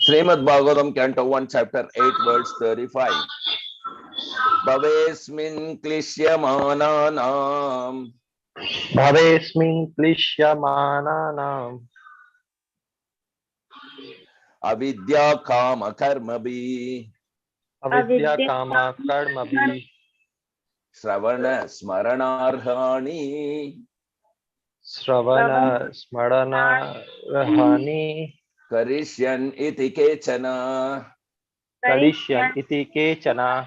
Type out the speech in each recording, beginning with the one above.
Srimad Bhagavatam, Canto 1, Chapter 8, verse 35. Bhavesmin klishyamananam Bhavesmin klishyamananam avidya kama karmabhi avidya kama karmabhi Shravana smaranarhani Sravana smarana rahani Karishyan iti kechana Kadishyan iti kechana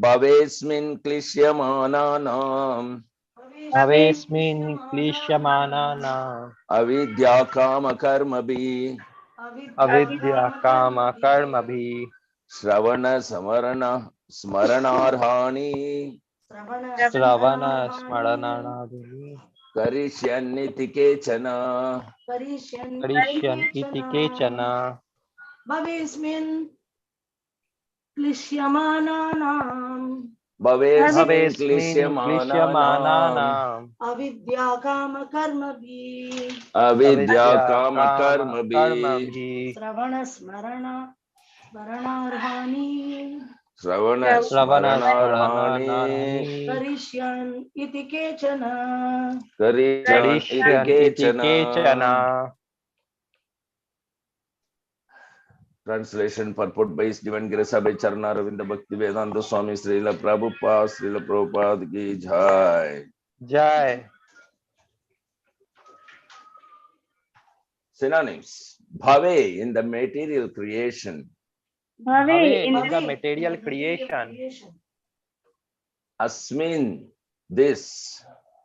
Bhavesmin klishyamananam Bhavesmin klishyamananam avidya kama karmabhi avidya kama karmabhi Shravana smaranarhani Sravana smaranadini Karishyan iti kechana Kadishyan iti kechana Bhavesmin klishyamananam Bhavesmin Bhavesmin klishyamananam klishyamananam avidya kama karmabhi avidya avidya kama kama karmabhi karmabhi Sravana smaranarhani Shravana Sravana smaranarhani smarananani Karishyan iti kechana Karishyan iti Kadishyan iti kechana. kechana. Translation purport by His Divine Grace by Charana Ravinda Bhakti Vedanta Swami Srila Prabhupada ki jai. Jai. Synonyms. Bhave in the material creation. Bhave in the Bhave material in the creation. Asmin, this.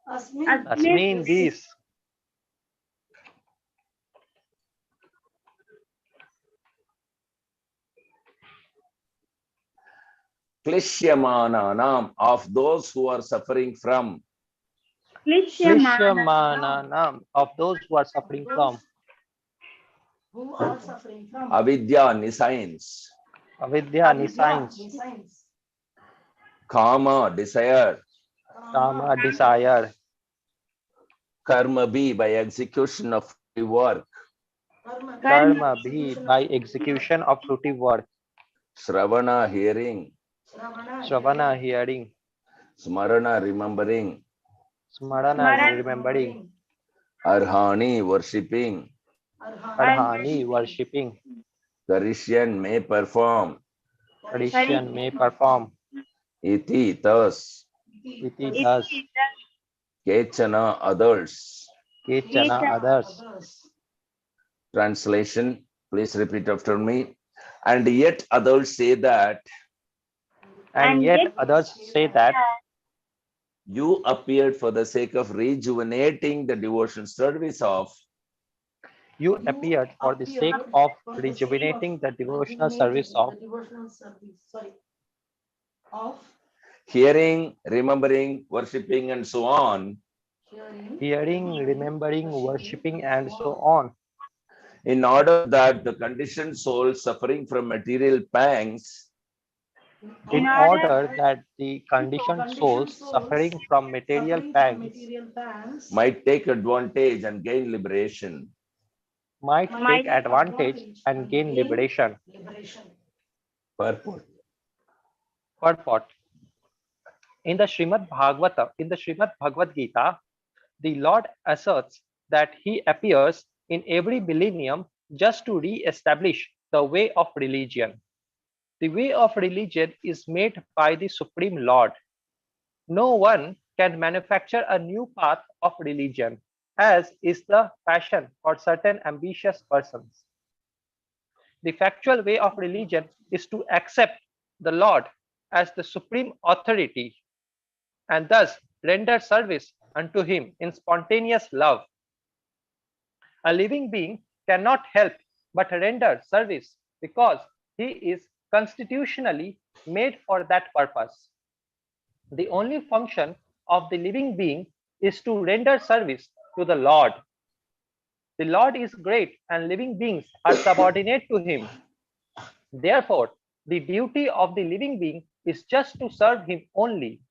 Asmin this. Klishyamananam, of those who are suffering from. Klishyamananam, of those who are suffering from. Avidya, nescience. Avidya, nescience. Kama, desire. Kama, desire. Karma, be by execution of work. Karma, be by execution of fruitive work. Shravana, hearing. Shravana, hearing. Smarana, remembering. Smarana, remembering. Arhani, worshipping. Arhani, worshipping. Karishyan, may perform. Kadishyan, may perform. Iti, thus. Iti, thus. Kechana, others. Kechana, others. Translation, please repeat after me. And yet others say that. And yet others say that You appeared for the sake of rejuvenating the devotion service of. you appeared for the sake of rejuvenating the devotional service of Hearing, remembering, worshipping, and so on. hearing, remembering, worshipping, and so on. In order that the conditioned soul suffering from material pangs In order that the conditioned souls suffering from material pangs might take advantage and gain liberation. might take advantage and gain liberation. Purport. Purport. In the Srimad Bhagavad Gita, the Lord asserts that he appears in every millennium just to re-establish the way of religion. The way of religion is made by the Supreme Lord. No one can manufacture a new path of religion, as is the fashion for certain ambitious persons. The factual way of religion is to accept the Lord as the supreme authority and thus render service unto him in spontaneous love. A living being cannot help but render service because he is constitutionally made for that purpose. The only function of the living being is to render service to the Lord. The Lord is great and living beings are subordinate to him. Therefore, the duty of the living being is just to serve him only.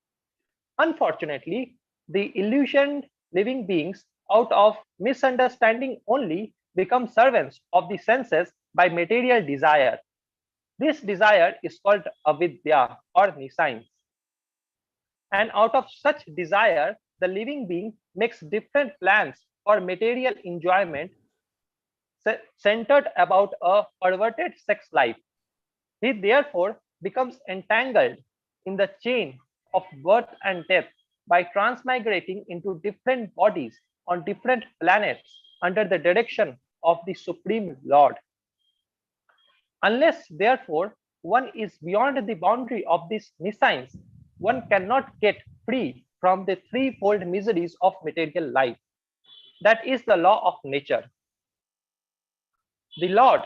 Unfortunately, the illusioned living beings, out of misunderstanding only, become servants of the senses by material desire. This desire is called avidya or nescience. And out of such desire, the living being makes different plans for material enjoyment centered about a perverted sex life. He therefore becomes entangled in the chain of birth and death by transmigrating into different bodies on different planets under the direction of the Supreme Lord. Unless, therefore, one is beyond the boundary of this nescience, one cannot get free from the threefold miseries of material life. That is the law of nature. The Lord,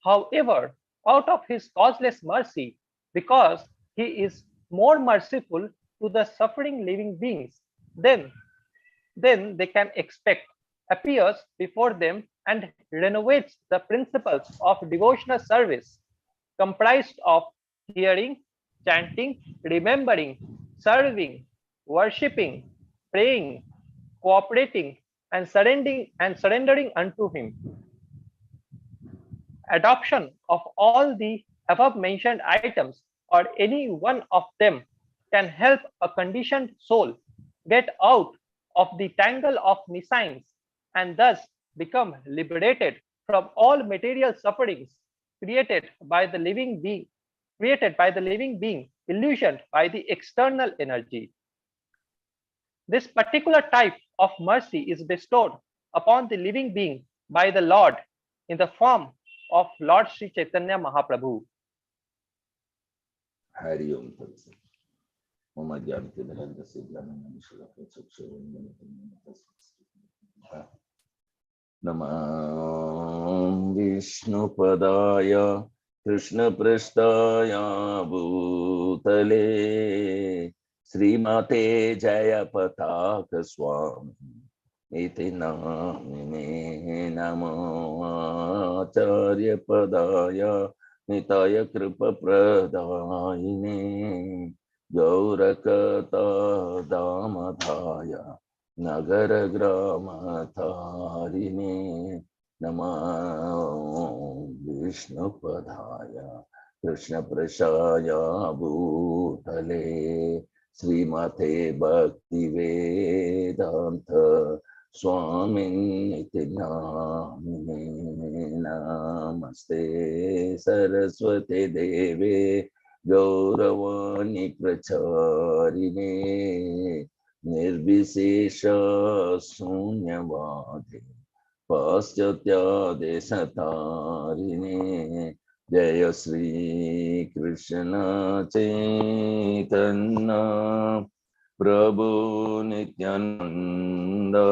however, out of his causeless mercy, because he is more merciful to the suffering living beings than they can expect, appears before them and renovates the principles of devotional service, comprised of hearing, chanting, remembering, serving, worshipping, praying, cooperating, and surrendering unto him. Adoption of all the above mentioned items or any one of them can help a conditioned soul get out of the tangle of nescience and thus become liberated from all material sufferings created by the living being illusioned by the external energy. This particular type of mercy is bestowed upon the living being by the Lord in the form of Lord Sri Chaitanya Mahaprabhu. Hari Om Tat Sat. Om Adhyantidharandasya Jnanam Shalakya Chakshurundalam Namah Vishnu Padaya Krishna Prasthaya Bhutale Srimate Jaya Pataka Swami Iti Namine Namo Acharya Padaya Nitaya Kripa Pradayine Gaura Kata Damadhaya Nagara Grama Tarine Namah Vishnu Padaya Krishna Prashaya Bhutale Srimate Bhakti Vedanta Swamin Iti Namine Namaste Saraswati Deve Gauravani Pracharine Nirbhisesha Sunyavadi Paschatya Desatarine Jaya Sri Krishna Chaitanya Prabhu Nityananda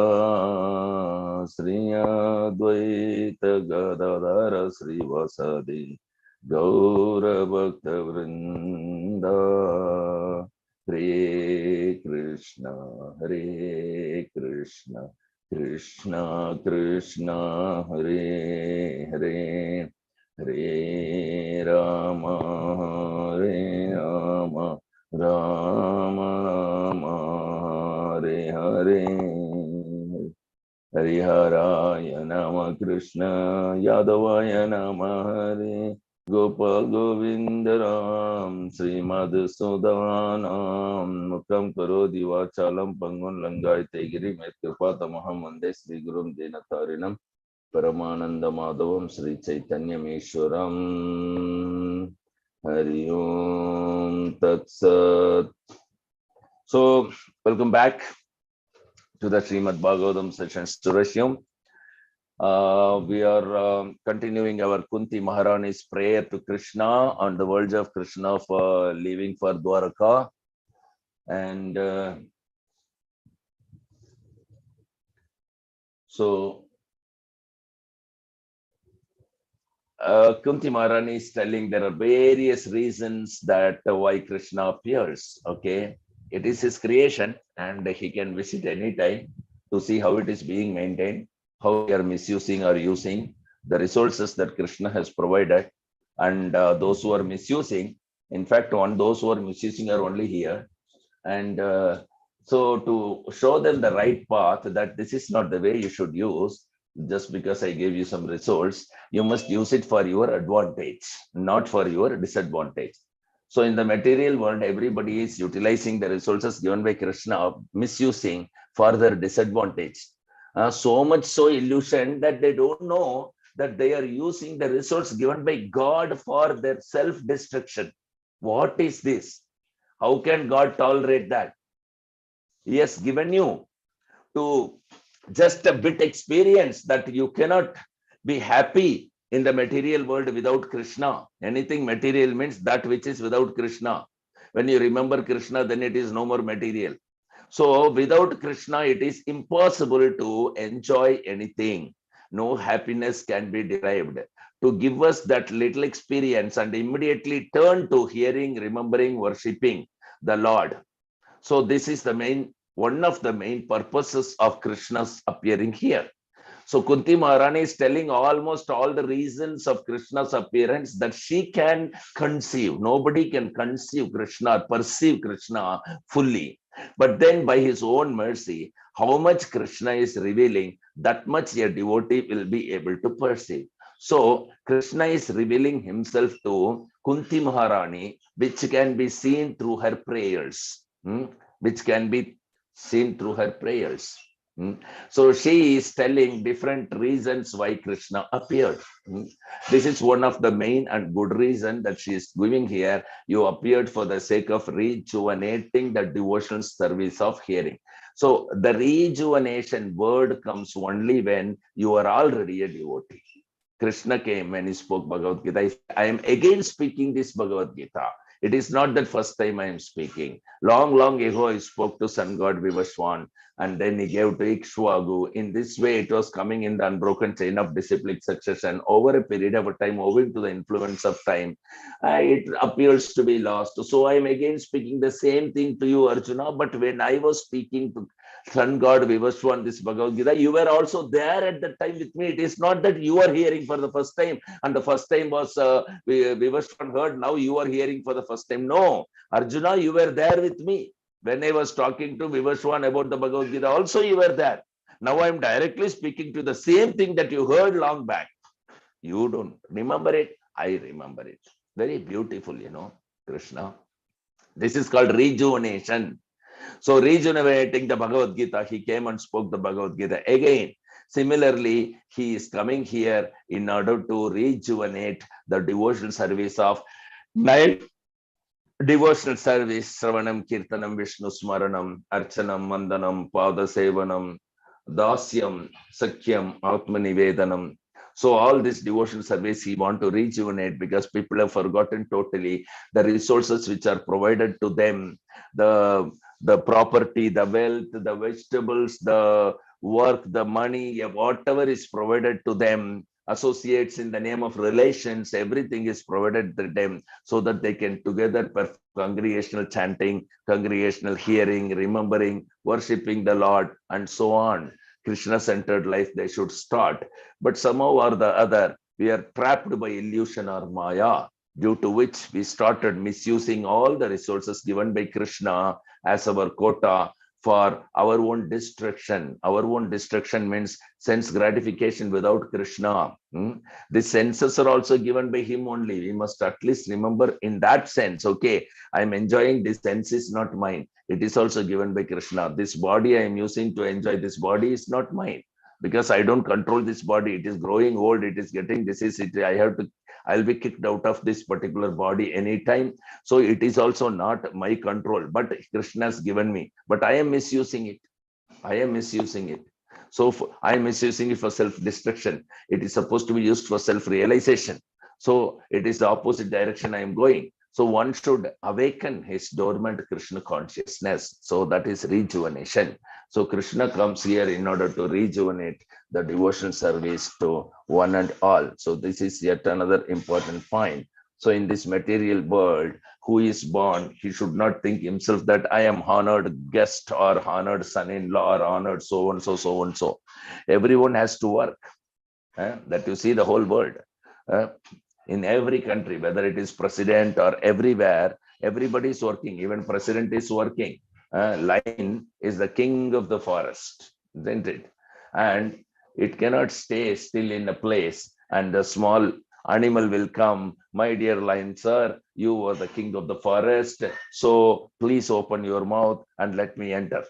Sri Advaita Gadadhara Sri Vasadi Gaura Bhakta Vrinda Hare Krishna Krishna Krishna Hare Hare Hare Rama Rama Rama Hare Hare Hariharaya Nama Krishna Yadavaya Nama Hare Gopal Govindaram Srimad Sudanam Mukam Karodi Vachalam Pangun Langai Tegiri Metkripatamaham Vande Sri Gurum Dinatarinam Paramananda Madhavam Sri Chaitanya Meshwaram Hari Om Tat Sat. So, welcome back to the Srimad Bhagavatam sessions to resume. We are continuing our Kunti Maharani's prayer to Krishna on the verge of Krishna for leaving for Dwaraka. And so Kunti Maharani is telling there are various reasons that why Krishna appears. Okay, it is his creation and he can visit anytime to see how it is being maintained, how we are misusing or using the resources that Krishna has provided. And those who are misusing, in fact, those who are misusing are only here. And so to show them the right path, that this is not the way you should use, Just because I gave you some resource, you must use it for your advantage, not for your disadvantage. So in the material world, everybody is utilizing the resources given by Krishna, misusing for their disadvantage. So much so illusion that they don't know that they are using the resource given by God for their self-destruction. What is this? How can God tolerate that? He has given you to just a bit experience that you cannot be happy in the material world without Krishna. Anything material means that which is without Krishna. When you remember Krishna, then it is no more material. So without Krishna, it is impossible to enjoy anything. No happiness can be derived. To give us that little experience and immediately turn to hearing, remembering, worshipping the Lord. So this is the one of the main purposes of Krishna's appearing here. So Kunti Maharani is telling almost all the reasons of Krishna's appearance that she can conceive. Nobody can conceive Krishna, perceive Krishna fully. But then by his own mercy, how much Krishna is revealing, that much a devotee will be able to perceive. So Krishna is revealing himself to Kunti Maharani, which can be seen through her prayers. Which can be seen through her prayers. So she is telling different reasons why Krishna appeared. This is one of the main and good reason that she is giving here. You appeared for the sake of rejuvenating the devotional service of hearing. So the rejuvenation word comes only when you are already a devotee. Krishna came when he spoke Bhagavad Gita. I am again speaking this Bhagavad Gita. It is not that first time I am speaking. Long, long ago, I spoke to sun god Vrajeshwar, and then he gave to Ikshvaku. In this way, it was coming in the unbroken chain of disciplic succession. Over a period of time, owing to the influence of time, it appears to be lost. So I am again speaking the same thing to you, Arjuna. But when I was speaking to sun god Vrajeshwar, this Bhagavad Gita, you were also there at that time with me. It is not that you are hearing for the first time, and the first time was Vrajeshwar heard. Now you are hearing for the first time. No, Arjuna, you were there with me. When I was talking to Vrajeshwar about the Bhagavad Gita, also you were there. Now I am directly speaking to the same thing that you heard long back. You don't remember it. I remember it. Very beautiful, Krishna. This is called rejuvenation. So rejuvenating the Bhagavad Gita, he came and spoke the Bhagavad Gita again. Similarly, he is coming here in order to rejuvenate the devotional service of nine devotional service: Sravanam, Kirtanam, Vishnu Smaranam, Archanam, Mandanam, Pada Sevanam, Dasyam, Sakyam, Atmanivedanam. So all this devotional service he want to rejuvenate because people have forgotten totally the resources which are provided to them, the property, the wealth, the vegetables, the work, the money, whatever is provided to them, associates in the name of relations, everything is provided to them so that they can together perform congregational chanting, congregational hearing, remembering, worshipping the Lord, and so on. Krishna-centered life they should start. But somehow or the other, we are trapped by illusion or Maya, due to which we started misusing all the resources given by Krishna as our quota for our own destruction. Our own destruction means sense gratification without Krishna. The senses are also given by him only. We must at least remember in that sense, okay, I'm enjoying this sense is not mine. It is also given by Krishna. This body I am using to enjoy this body is not mine because I don't control this body. It is growing old. It is getting disease. I'll be kicked out of this particular body anytime. So it is also not my control, but Krishna has given me, but I am misusing it. I am misusing it. So I am misusing it for self-destruction. It is supposed to be used for self-realization. So it is the opposite direction I am going. So one should awaken his dormant Krishna consciousness. So that is rejuvenation. So Krishna comes here in order to rejuvenate the devotional service to one and all. So this is yet another important point. So in this material world, who is born, he should not think himself that I am honored guest or honored son-in-law or honored so and so, so and so. Everyone has to work. That you see the whole world. In every country, whether it is president or everywhere, everybody is working. Even president is working. Lion is the king of the forest, isn't it? And It cannot stay still in a place and the small animal will come. My dear lion, sir, you are the king of the forest. So please open your mouth and let me enter.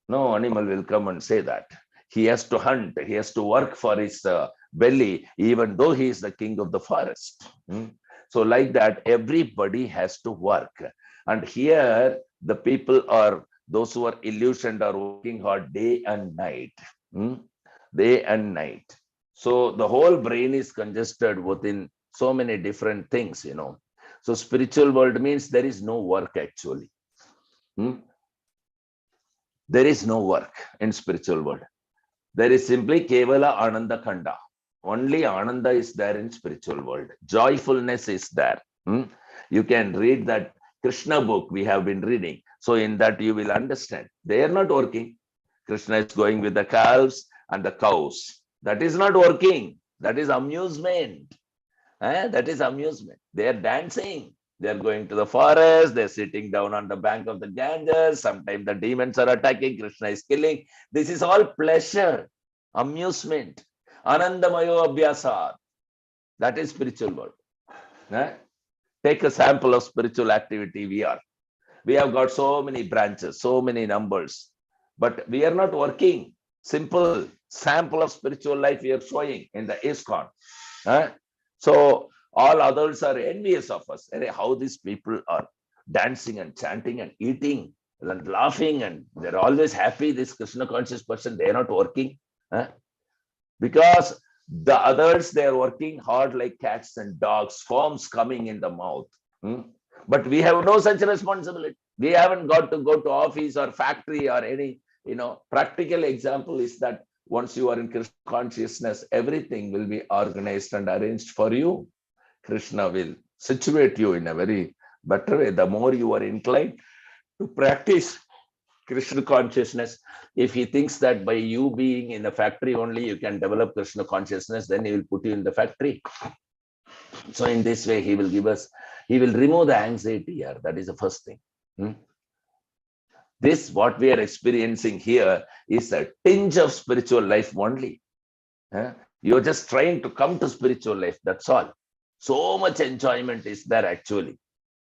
No animal will come and say that. He has to hunt. He has to work for his belly, even though he is the king of the forest. So like that, everybody has to work. And here, the people are, those who are illusioned are working hard day and night. Day and night. So the whole brain is congested within so many different things, So spiritual world means there is no work actually. There is no work in spiritual world. There is simply Kevala Ananda Khanda. Only Ananda is there in spiritual world. Joyfulness is there. You can read that Krishna book we have been reading. So in that you will understand. They are not working. Krishna is going with the calves and the cows. That is not working. That is amusement. That is amusement. They are dancing. They are going to the forest. They're sitting down on the bank of the Ganges. Sometimes the demons are attacking. Krishna is killing. This is all pleasure, amusement. Anandamayo Abhyasat. That is spiritual world. Take a sample of spiritual activity we are. We have got so many branches, so many numbers, but we are not working. Simple sample of spiritual life we are showing in the ISKCON. So all others are envious of us. How these people are dancing and chanting and eating and laughing and they're always happy. This Krishna conscious person, they're not working. Because the others, they're working hard like cats and dogs, forms coming in the mouth. But we have no such responsibility. We haven't got to go to office or factory or any, practical example is that once you are in Krishna consciousness, everything will be organized and arranged for you. Krishna will situate you in a very better way. The more you are inclined to practice Krishna consciousness, if he thinks that by you being in a factory only you can develop Krishna consciousness, then he will put you in the factory. So in this way, he will remove the anxiety here. That is the first thing. This, what we are experiencing here, is a tinge of spiritual life only. You're just trying to come to spiritual life. That's all. So much enjoyment is there actually.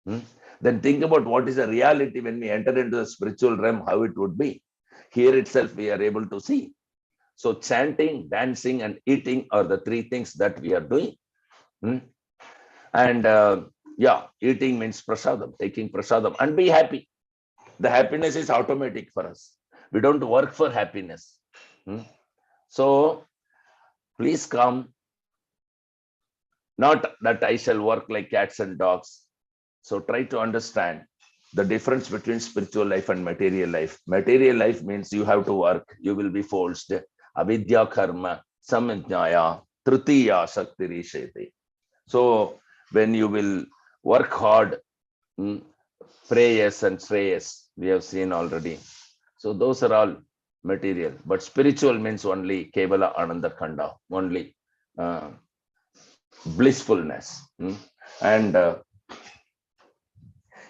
Then think about what is the reality when we enter into the spiritual realm, how it would be. Here itself, we are able to see. So chanting, dancing, and eating are the three things that we are doing. And eating means prasadam, taking prasadam, and be happy. The happiness is automatic for us. We don't work for happiness. So please come. Not that I shall work like cats and dogs. So try to understand the difference between spiritual life and material life. Material life means you have to work. You will be forced. Avidya karma, samajnaya, tritiya shakti rishete. So when you will work hard, prayers and shreyas, we have seen already. So those are all material. But spiritual means only Kevala Ananda Khanda, only blissfulness. And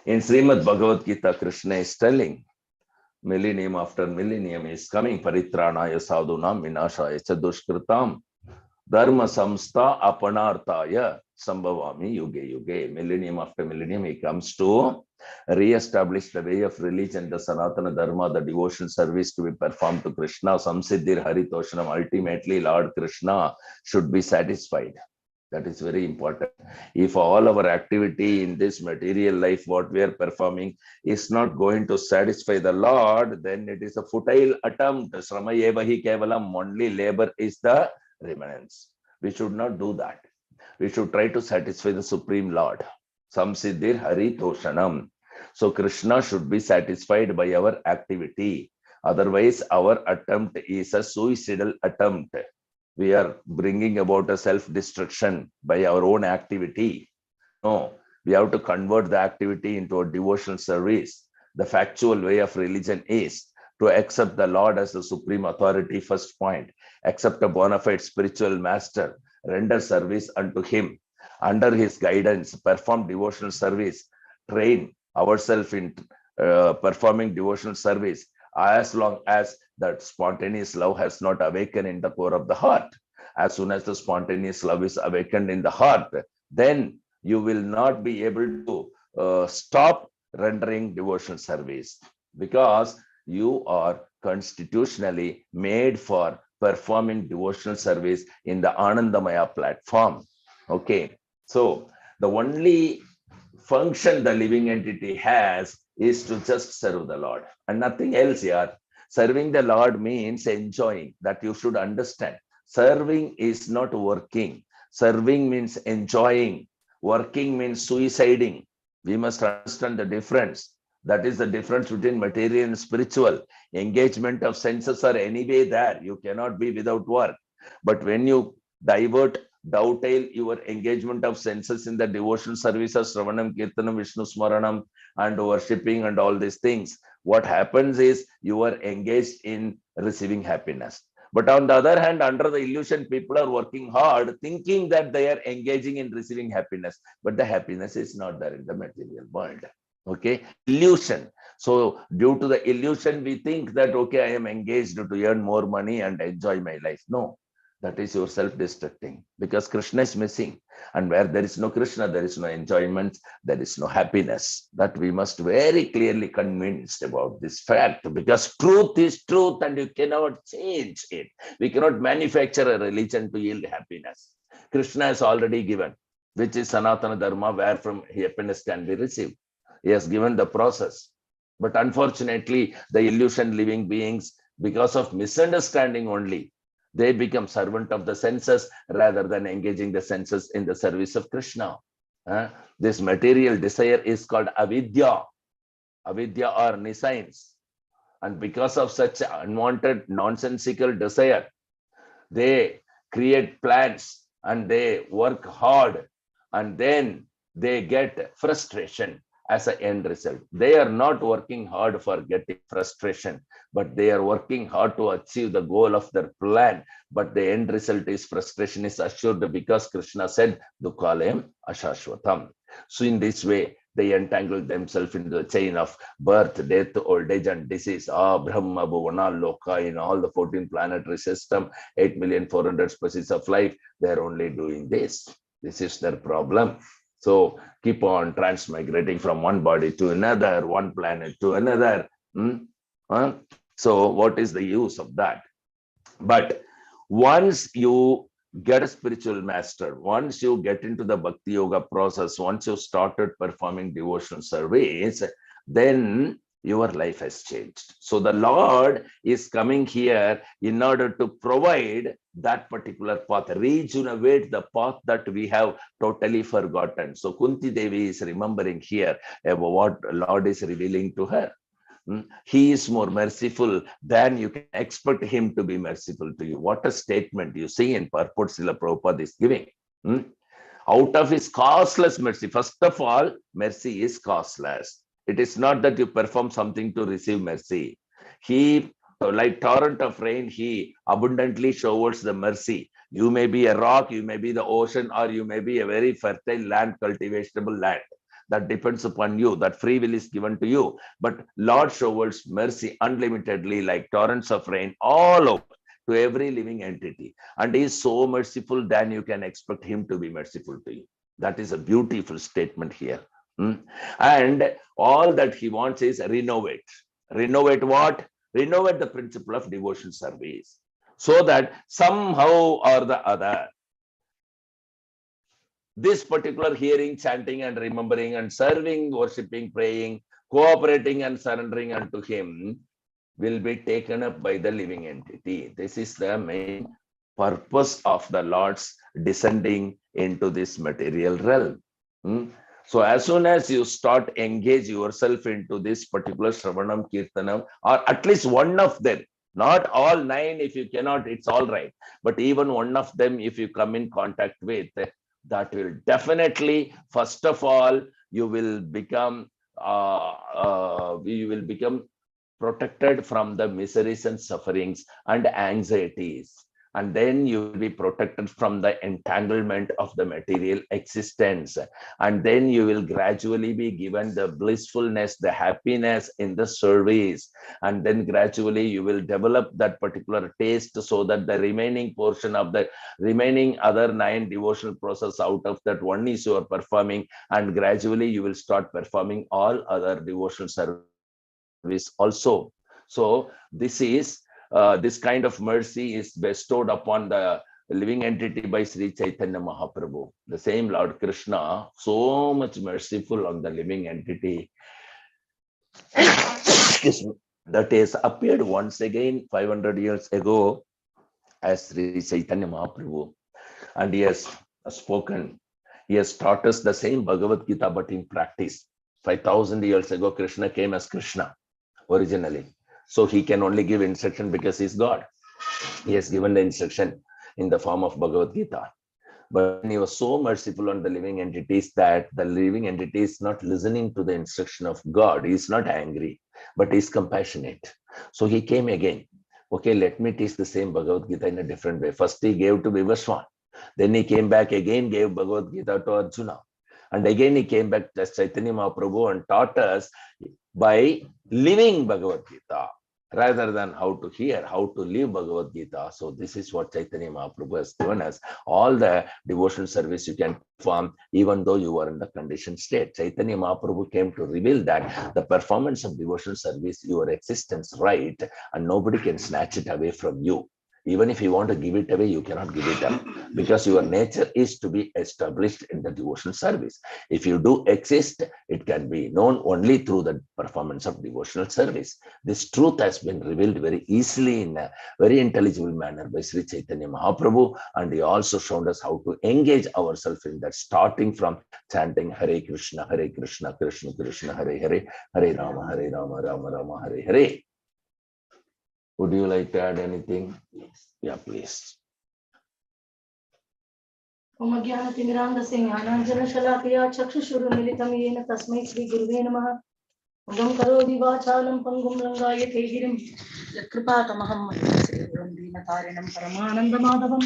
in Srimad Bhagavad Gita, Krishna is telling, millennium after millennium is coming, paritranaya sadhunam vinashaya chadushkritam dharma samstha apanarthaya sambhavami yuge yuge. Millennium after millennium, he comes to re-establish the way of religion, the Sanatana Dharma, the devotional service to be performed to Krishna, samsiddhir haritoshanam. Ultimately, Lord Krishna should be satisfied. That is very important. If all our activity in this material life, what we are performing, is not going to satisfy the Lord, then it is a futile attempt. Srama eva hi kevalam, only labor is the remnants. We should not do that. We should try to satisfy the Supreme Lord. Samsiddhir hari toshanam. So Krishna should be satisfied by our activity. Otherwise, our attempt is a suicidal attempt. We are bringing about a self-destruction by our own activity. No, we have to convert the activity into a devotional service. The factual way of religion is to accept the Lord as the supreme authority, first point. Accept a bona fide spiritual master, render service unto him. Under his guidance, perform devotional service, train ourselves in performing devotional service as long as that spontaneous love has not awakened in the core of the heart. As soon as the spontaneous love is awakened in the heart, then you will not be able to stop rendering devotional service, because you are constitutionally made for performing devotional service in the Anandamaya platform. Okay, so the only function the living entity has is to just serve the Lord and nothing else here. Serving the Lord means enjoying. That you should understand. Serving is not working. Serving means enjoying. Working means suiciding. We must understand the difference. That is the difference between material and spiritual. Engagement of senses are anyway there. You cannot be without work. But when you divert, dovetail your engagement of senses in the devotional services, Shravanam, Kirtanam, Vishnu Smaranam, and worshipping and all these things, what happens is you are engaged in receiving happiness. But on the other hand, under the illusion, people are working hard, thinking that they are engaging in receiving happiness, but the happiness is not there in the material world. Okay, illusion. So due to the illusion, we think that, okay, I am engaged to earn more money and enjoy my life. No, that is your self-destructing, because Krishna is missing. And where there is no Krishna, there is no enjoyment, there is no happiness. That we must very clearly convinced about this fact, because truth is truth and you cannot change it. We cannot manufacture a religion to yield happiness. Krishna has already given, which is Sanatana Dharma, where from happiness can be received. He has given the process. But unfortunately, the illusion living beings, because of misunderstanding only, they become servant of the senses rather than engaging the senses in the service of Krishna. This material desire is called avidya, avidya or nescience. And because of such unwanted, nonsensical desire, they create plans and they work hard, and then they get frustration as an end result. They are not working hard for getting frustration, but they are working hard to achieve the goal of their plan. But the end result is frustration is assured, because Krishna said, Dukhalayam Ashashvatam. So in this way, they entangle themselves into the chain of birth, death, old age, and disease. Brahma, Bhuvana, Loka, in all the 14 planetary system, 8,400,000 species of life, they're only doing this. This is their problem. So keep on transmigrating from one body to another, one planet to another. So what is the use of that? But once you get a spiritual master, once you get into the Bhakti Yoga process, once you started performing devotional service, then your life has changed. So the Lord is coming here in order to provide that particular path, rejuvenate the path that we have totally forgotten. So Kunti Devi is remembering here about what Lord is revealing to her. He is more merciful than you can expect him to be merciful to you. What a statement you see in purport Srila Prabhupada is giving. Out of his costless mercy, first of all, mercy is costless. It is not that you perform something to receive mercy. He, like torrent of rain, he abundantly showers the mercy. You may be a rock, you may be the ocean, or you may be a very fertile land, cultivatable land. That depends upon you. That free will is given to you. But Lord showers mercy unlimitedly, like torrents of rain, all over to every living entity. And he is so merciful than you can expect him to be merciful to you. That is a beautiful statement here. And all that he wants is renovate. Renovate what? Renovate the principle of devotion service, so that somehow or the other, this particular hearing, chanting and remembering and serving, worshipping, praying, cooperating and surrendering unto him will be taken up by the living entity. This is the main purpose of the Lord's descending into this material realm. So as soon as you start engage yourself into this particular Shravanam, Kirtanam, or at least one of them, not all 9, if you cannot, it's all right. But even one of them, if you come in contact with, that will definitely, first of all, you will become protected from the miseries and sufferings and anxieties. and then you will be protected from the entanglement of the material existence, and then you will gradually be given the blissfulness, the happiness in the service, and then gradually you will develop that particular taste, so that the remaining portion of the remaining other 9 devotional process, out of that one is you are performing, and gradually you will start performing all other devotional service also. So this kind of mercy is bestowed upon the living entity by Sri Chaitanya Mahaprabhu. The same Lord Krishna, so much merciful on the living entity, that is appeared once again 500 years ago as Sri Chaitanya Mahaprabhu, and he has spoken, he has taught us the same Bhagavad Gita, but in practice. 5,000 years ago, Krishna came as Krishna originally. So he can only give instruction because he's God. He has given the instruction in the form of Bhagavad Gita. But he was so merciful on the living entities that the living entity is not listening to the instruction of God. He is not angry, but he is compassionate. So he came again. Okay, let me teach the same Bhagavad Gita in a different way. First he gave to Vrajeshwar. Then he came back again, gave Bhagavad Gita to Arjuna. And again he came back as Chaitanya Mahaprabhu and taught us by living Bhagavad Gita, rather than how to hear, how to live Bhagavad Gita. So this is what Chaitanya Mahaprabhu has given us. All the devotional service you can perform, even though you are in the conditioned state. Chaitanya Mahaprabhu came to reveal that the performance of devotional service, your existence right, and nobody can snatch it away from you. Even if you want to give it away, you cannot give it up, because your nature is to be established in the devotional service. If you do exist, it can be known only through the performance of devotional service. This truth has been revealed very easily in a very intelligible manner by Sri Chaitanya Mahaprabhu, and he also showed us how to engage ourselves in that, starting from chanting Hare Krishna, Krishna Krishna, Hare Hare, Hare Rama, Rama Rama, Hare Hare. Would you like to add anything? Yeah, please. ओम ज्ञानतिमिरान्धस्य ज्ञानाञ्जनशलाकया चक्षुषुरुमिलितं येन तस्मै श्रीगुरुवे नमः। उदं करोति वाचालं पङ्गुं लङ्घयते गिरिं यत्कृपातमहं वन्दे श्रीगुरुं दीनतारिणं परमानन्दमाधवं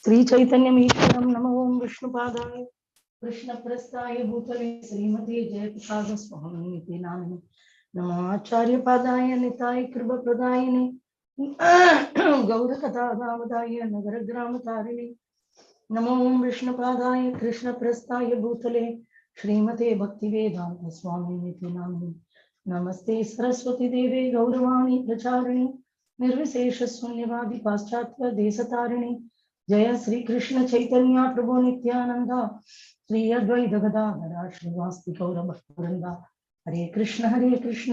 श्रीचैतन्यमीश्वरं नमो ओं विष्णुपादाय कृष्णप्रस्थाय भूतले श्रीमते जयप्रकाशस्वामिन् इति नामिने नमो आचार्यपादाय निताय कृपप्रदायिने गौरकथादामदाय नगरग्रामतारिणे नमो ओं विष्णुपादाय कृष्णप्रस्थाय भूतले श्रीमते भक्तिवेदांत स्वामिने इति नामिने नमस्ते सरस्वती देवे गौरवाणी प्रचारिणे निर्विशेष शून्यवादी पाश्चात्य देशतारिणे जय श्री कृष्ण चैतन्य प्रभु नित्यानंद श्री अद्वैत गदाधर श्रीवास्ति गौर भक्तवृंद हरे Krishna Krishna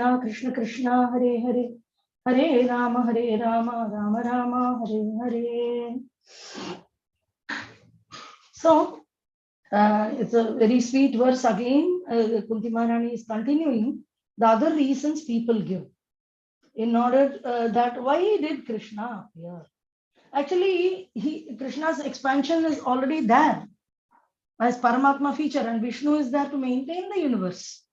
Krishna Hare Hare Hare Ram Ram Ram Hare Hare. So it's a very sweet verse again. Kunti Maharani is continuing the other reasons people give in order that why did Krishna appear. Actually, Krishna's expansion is already there as Paramatma feature, and Vishnu is there to maintain the universe.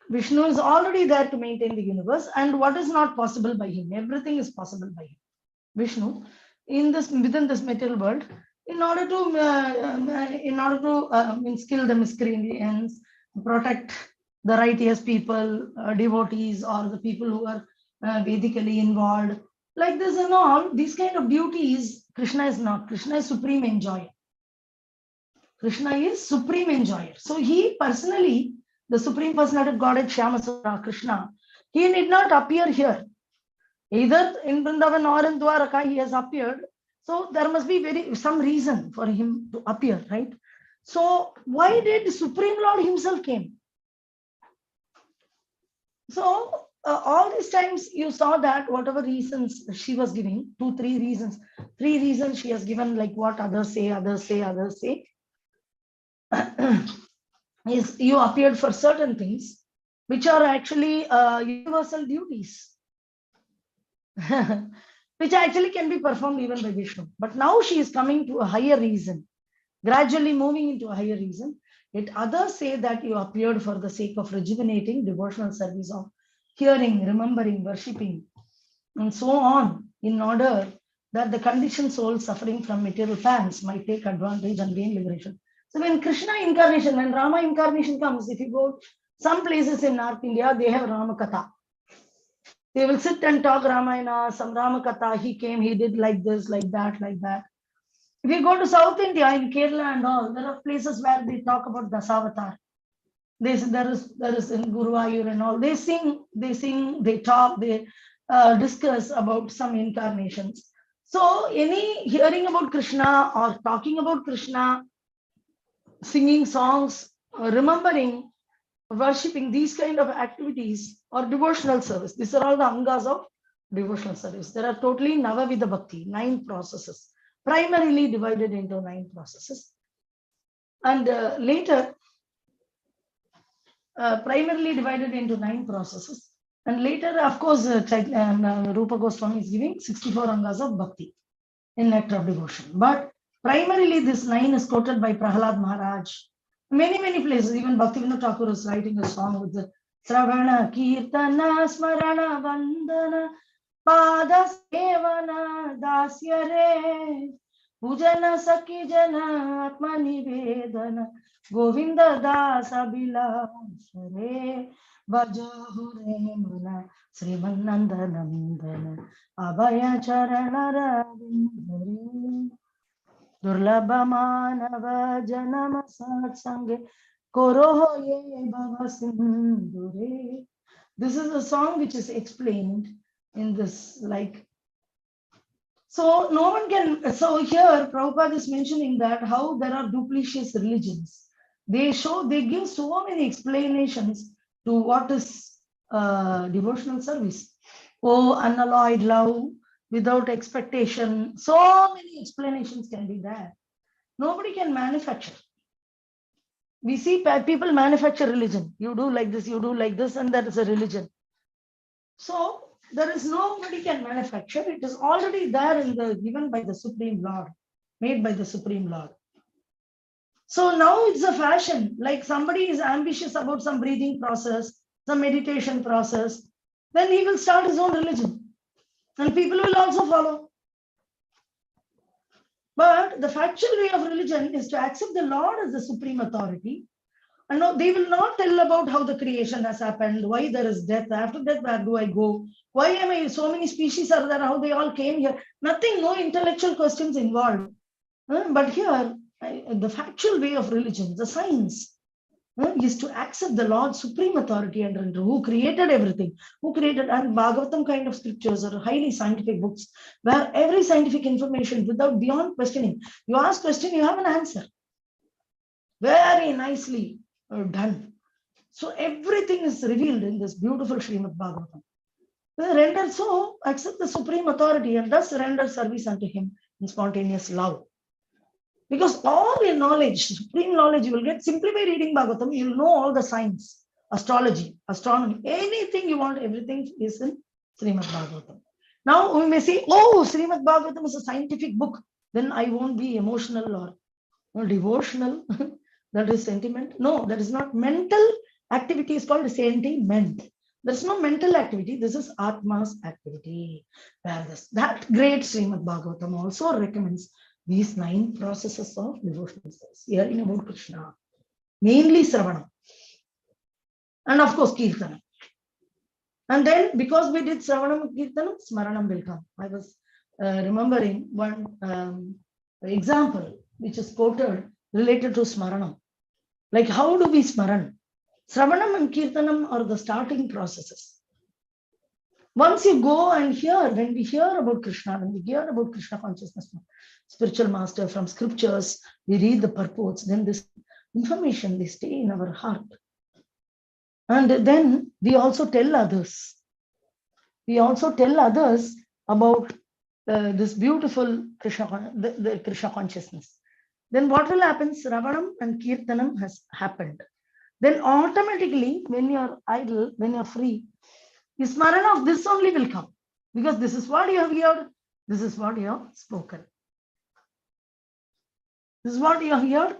Vishnu is already there to maintain the universe, and what is not possible by him? Everything is possible by him. Vishnu, within this material world, in order to instill the miscreants, protect the righteous people, devotees, or the people who are Vedically involved, like this and all, these kind of duties, Krishna is not. Krishna is supreme enjoyer. Krishna is supreme enjoyer. So he personally, the supreme personality of Godhead, Shyamasundara Krishna, he need not appear here. Either in Vrindavan or in Dwaraka, he has appeared. So there must be some reason for him to appear, right? So why did the Supreme Lord himself came? So all these times you saw that whatever reasons she was giving, 3 reasons she has given, like what others say, is you appeared for certain things which are actually universal duties. Which actually can be performed even by Vishnu. But now she is coming to a higher reason, gradually moving into a higher reason. Yet others say that you appeared for the sake of rejuvenating devotional service of hearing, remembering, worshipping, and so on, in order that the conditioned soul suffering from material pangs might take advantage and gain liberation. So when Krishna incarnation, when Rama incarnation comes, if you go some places in North India, they have Rama Katha. They will sit and talk Ramayana, some Rama Katha, he came, he did like this, like that, like that. If you go to South India, in Kerala and all, there are places where they talk about Dasavatar. There is in Guruvayur and all. They sing, they talk, they discuss about some incarnations. So any hearing about Krishna or talking about Krishna, singing songs, remembering, worshipping, these kind of activities or devotional service. These are all the angas of devotional service. There are totally Navavidha Bhakti, 9 processes, primarily divided into 9 processes. And later, primarily divided into 9 processes. And later, of course, Rupa Goswami is giving 64 angas of bhakti in nectar of devotion. But primarily, this 9 is quoted by Prahalad Maharaj. Many places, even Bhaktivinoda Thakur is writing a song with the Sravana, Kirtana, Smarana, Vandana, Pada Sevana, Dasyare, Pujana, Sakijana, Atma Nivedana, Govinda Dasa Bilasare, Bajahore Mana, Srimananda Nandana, Abhaya Charana Ravindare. Durlabha manava janama satsange koroho ye bhava sindhure. This is a song which is explained in this, like, so no one can, so here Prabhupada is mentioning that how there are duplicitous religions. They give so many explanations to what is devotional service. Oh, unalloyed love, without expectation. So many explanations can be there. Nobody can manufacture. We see people manufacture religion. You do like this, and that is a religion. So there is nobody can manufacture. It is already there given by the Supreme Lord, made by the Supreme Lord. So now it's a fashion. Like somebody is ambitious about some breathing process, some meditation process, then he will start his own religion. And people will also follow. But the factual way of religion is to accept the Lord as the supreme authority. And no, they will not tell about how the creation has happened, why there is death, after death, where do I go? Why am I, so many species are there, how they all came here? Nothing, no intellectual questions involved. But here, the factual way of religion, the science, is to accept the Lord's supreme authority and who created everything, and Bhagavatam kind of scriptures are highly scientific books where every scientific information beyond questioning, you ask question, you have an answer. Very nicely done. So everything is revealed in this beautiful Srimad Bhagavatam. Render so, accept the supreme authority and thus render service unto him in spontaneous love. Because all your knowledge, supreme knowledge, you will get simply by reading Bhagavatam. You will know all the science, astrology, astronomy, anything you want, everything is in Srimad Bhagavatam. Now we may say, oh, Srimad Bhagavatam is a scientific book. Then I won't be emotional or devotional. That is sentiment. No, that is not. Mental activity is called sentiment. There's no mental activity. This is Atma's activity. That great Srimad Bhagavatam also recommends these 9 processes of devotional service, hearing about Krishna, mainly Sravana, and of course Kirtana. And then because we did Sravanam and Kirtanam, Smaranam will come. I was remembering one example which is quoted related to Smaranam. Like how do we Smaran? Sravanam and Kirtanam are the starting processes. Once you go and hear, when we hear about Krishna, when we hear about Krishna consciousness from spiritual master, from scriptures, we read the purports, then this information, they stay in our heart. And then we also tell others. We also tell others about this beautiful Krishna, the Krishna consciousness. Then what will happen? Sravanam and Kirtanam has happened. Then automatically, when you are idle, when you are free, the smarana of this only will come, because this is what you have heard, this is what you have spoken. This is what you have heard,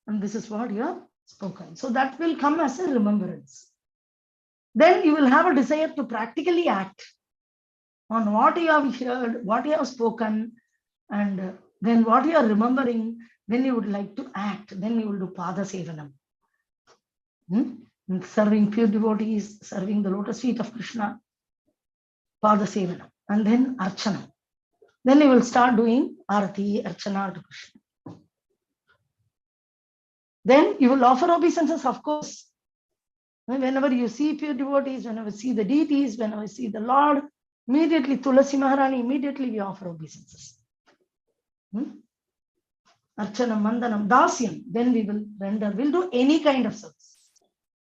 and this is what you have spoken. So that will come as a remembrance. Then you will have a desire to practically act. on what you have heard, what you have spoken, and then what you are remembering, then you would like to act, then you will do Pada Sevanam. Serving pure devotees, serving the lotus feet of Krishna, Pada Sevanam, and then Archana. Then you will start doing Arati, Archana to Krishna. Then you will offer obeisances, of course. Whenever you see pure devotees, whenever you see the deities, whenever you see the Lord, immediately Tulasi Maharani, immediately we offer obeisances. Archanam, Mandanam, Dasyam, then we will render, we'll do any kind of service.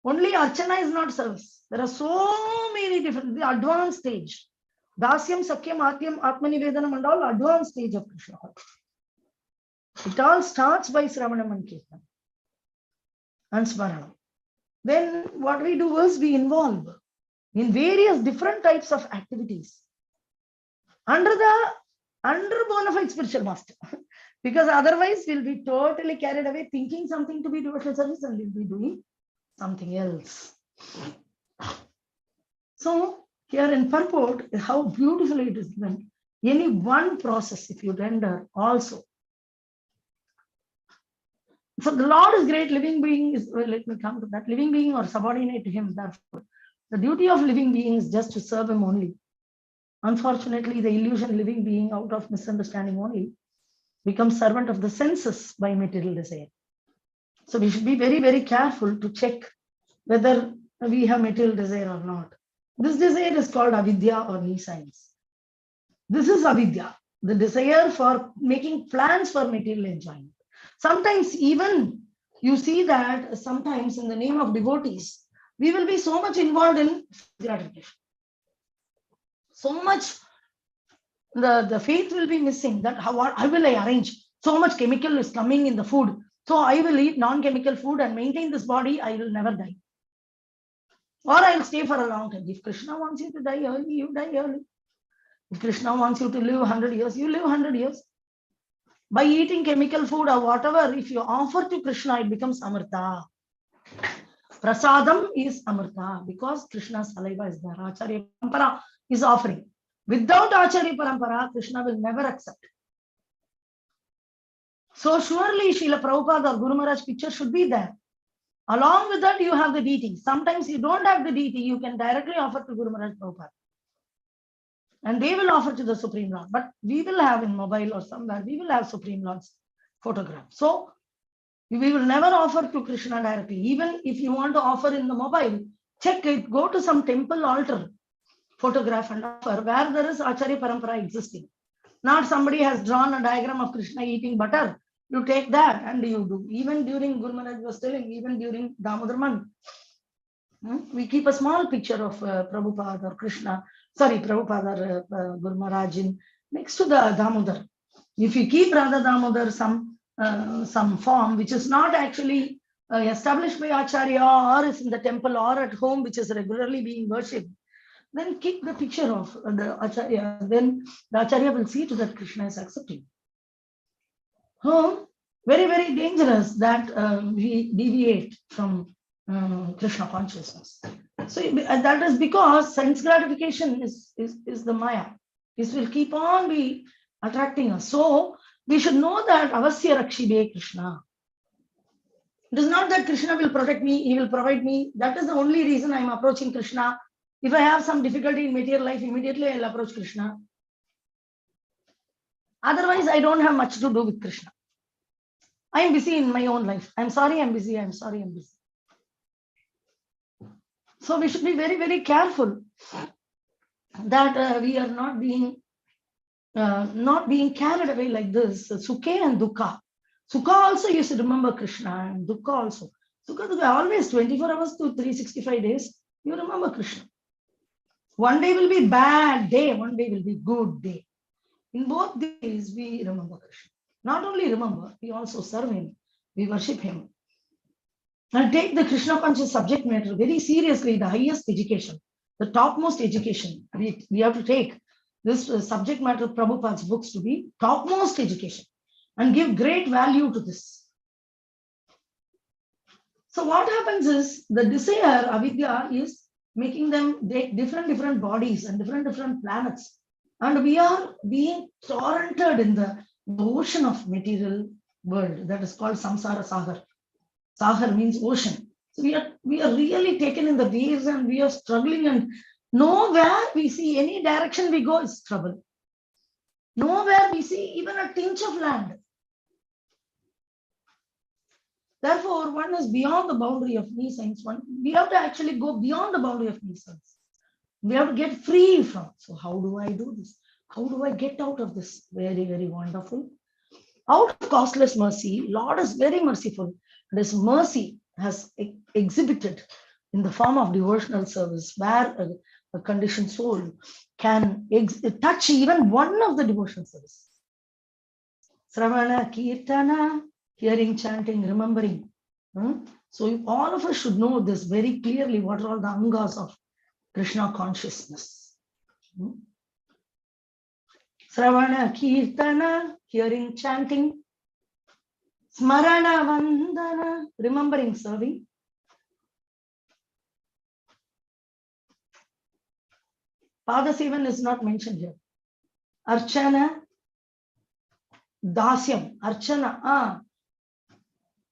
Only Archana is not service. There are so many different, the advanced stage. Dasyam, Sakyam, Atyam, Atmanivedanam and all advanced stage of Krishna. It all starts by Sravanam and Kirtan and Smaranam. Then what we do is we involve in various different types of activities under bona fide spiritual master. Because otherwise we'll be totally carried away thinking something to be devotional service and we'll be doing something else. So here in purport, how beautifully it is given. Any one process, if you render also. So the Lord is great, living being is, well, let me come to that, living being or subordinate to him. Therefore, the duty of living being is just to serve him only. Unfortunately, the illusion living being out of misunderstanding only becomes servant of the senses by material desire. So we should be very, very careful to check whether we have material desire or not. This desire is called avidya or nescience. This is avidya, the desire for making plans for material enjoyment. Sometimes even you see that sometimes in the name of devotees, we will be so much involved in gratification. So much the faith will be missing that how will I arrange? So much chemical is coming in the food. So I will eat non-chemical food and maintain this body, I will never die. Or I will stay for a long time. If Krishna wants you to die early, you die early. If Krishna wants you to live 100 years, you live 100 years. By eating chemical food or whatever, if you offer to Krishna, it becomes Amrita. Prasadam is Amrita because Krishna's saliva is there. Acharya Parampara is offering. Without Acharya Parampara, Krishna will never accept. So surely Srila Prabhupada or Guru Maharaj picture should be there. Along with that, you have the deity. Sometimes you don't have the deity, you can directly offer to Guru Maharaj Prabhupada. And they will offer to the Supreme Lord. But we will have in mobile or somewhere, we will have Supreme Lord's photograph. So we will never offer to Krishna directly. Even if you want to offer in the mobile, check it, go to some temple altar, photograph and offer where there is Acharya Parampara existing. Not somebody has drawn a diagram of Krishna eating butter. You take that and you do. Even during Guru Maharaj was telling, even during Damodarman, we keep a small picture of Prabhupada or Krishna, Prabhupada or Guru Maharaj next to the Damodar. If you keep Radha Damodar some form which is not actually established by Acharya or is in the temple or at home which is regularly being worshipped, then keep the picture of the Acharya. Then the Acharya will see to that Krishna is accepting. Very, very dangerous that we deviate from Krishna consciousness. So that is because sense gratification is the Maya. This will keep on be attracting us. So we should know that Avasya Rakshibe Krishna. It is not that Krishna will protect me, he will provide me. That is the only reason I am approaching Krishna. If I have some difficulty in material life, immediately I will approach Krishna. Otherwise, I don't have much to do with Krishna. I am busy in my own life. I'm sorry, I'm busy. I'm sorry, I'm busy. So we should be very, very careful that we are not being carried away like this. Sukhe and Dukkha. Sukha also you should remember Krishna, and Dukkha also. Sukha always 24 hours to 365 days, you remember Krishna. One day will be bad day, one day will be good day. In both days, we remember Krishna. Not only remember, we also serve him, we worship him. And take the Krishna conscious subject matter very seriously, the highest education, the topmost education. We have to take this subject matter of Prabhupada's books to be topmost education and give great value to this. So what happens is the desire, avidya, is making them take different bodies and different planets And we are being torrented in the ocean of material world that is called samsara sagar. Sagar means ocean. So we are really taken in the waves and we are struggling, and nowhere we see any direction we go is trouble. Nowhere we see even a tinge of land. Therefore, one is beyond the boundary of knee science. We have to actually go beyond the boundary of knee science. We have to get free from. So how do I do this? How do I get out of this? Very, very wonderful. Out of costless mercy, Lord is very merciful. And His mercy has exhibited in the form of devotional service, where a conditioned soul can touch even one of the devotional service. Sravana, Kirtana, hearing, chanting, remembering. So all of us should know this very clearly. What are all the angas of Krishna consciousness? Sravana, Kirtana, hearing, chanting. Smarana, Vandana, remembering, serving. Padasevan is not mentioned here. Archana, Dasyam, Archana,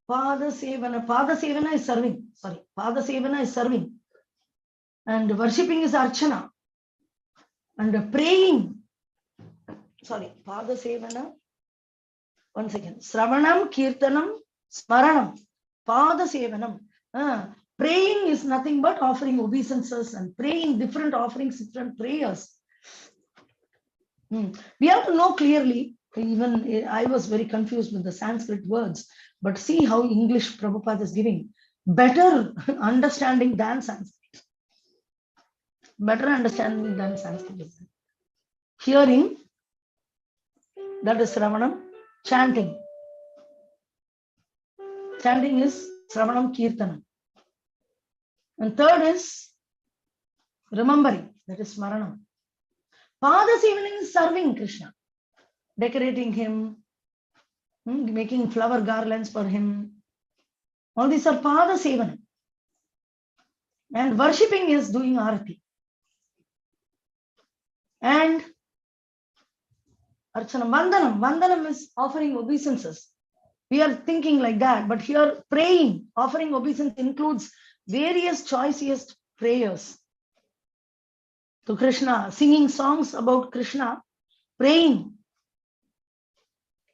Padasevana is serving. Sorry, Padasevana is serving. And worshipping is Archana. And praying, sorry, Padasevana, one second. Sravanam, Kirtanam, Smaranam, Padasevanam. Praying is nothing but offering obeisances and praying different offerings, different prayers. We have to know clearly. Even I was very confused with the Sanskrit words, but see how English Prabhupada is giving better understanding than Sanskrit. Better understanding than Sanskrit. Hearing, that is Sravanam. Chanting. Chanting is Sravanam Kirtanam. And third is remembering, that is Smaranam. Padasevanam is serving Krishna, decorating him, making flower garlands for him. All these are Padasevanam. And worshipping is doing arati. And Archanam, Vandanam. Vandanam is offering obeisances. We are thinking like that, but here praying, offering obeisance includes various choicest prayers to Krishna, singing songs about Krishna, praying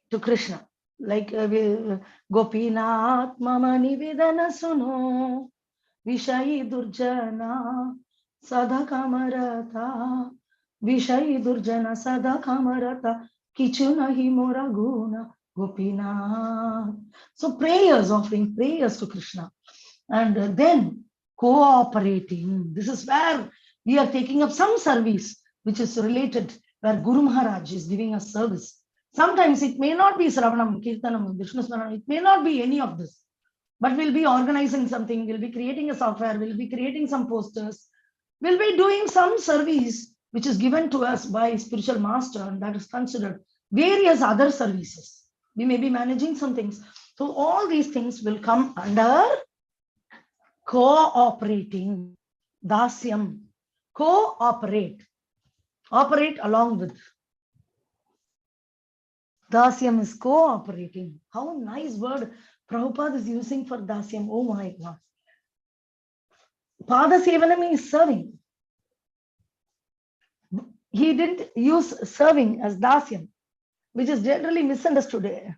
to Krishna, like Gopi Nath Mama Nivedana Suno Vishayi Durjana Sada Kamarata Vishayi Durjana Sada Kamarata Kichunahi Moraguna Gopinath. So prayers, offering prayers to Krishna, and then cooperating. This is where we are taking up some service which is related, where Guru Maharaj is giving us service. Sometimes it may not be Sravanam, Kirtanam, Vishnu Smaranam, it may not be any of this, but we'll be organizing something, we'll be creating a software, we'll be creating some posters, we'll be doing some service which is given to us by spiritual master, and that is considered various other services. We may be managing some things. So all these things will come under cooperating, dasyam, cooperate, operate along with. Dasyam is cooperating. How nice word Prabhupada is using for dasyam. Oh my God. Padasevanam is serving. He didn't use serving as dasyam, which is generally misunderstood.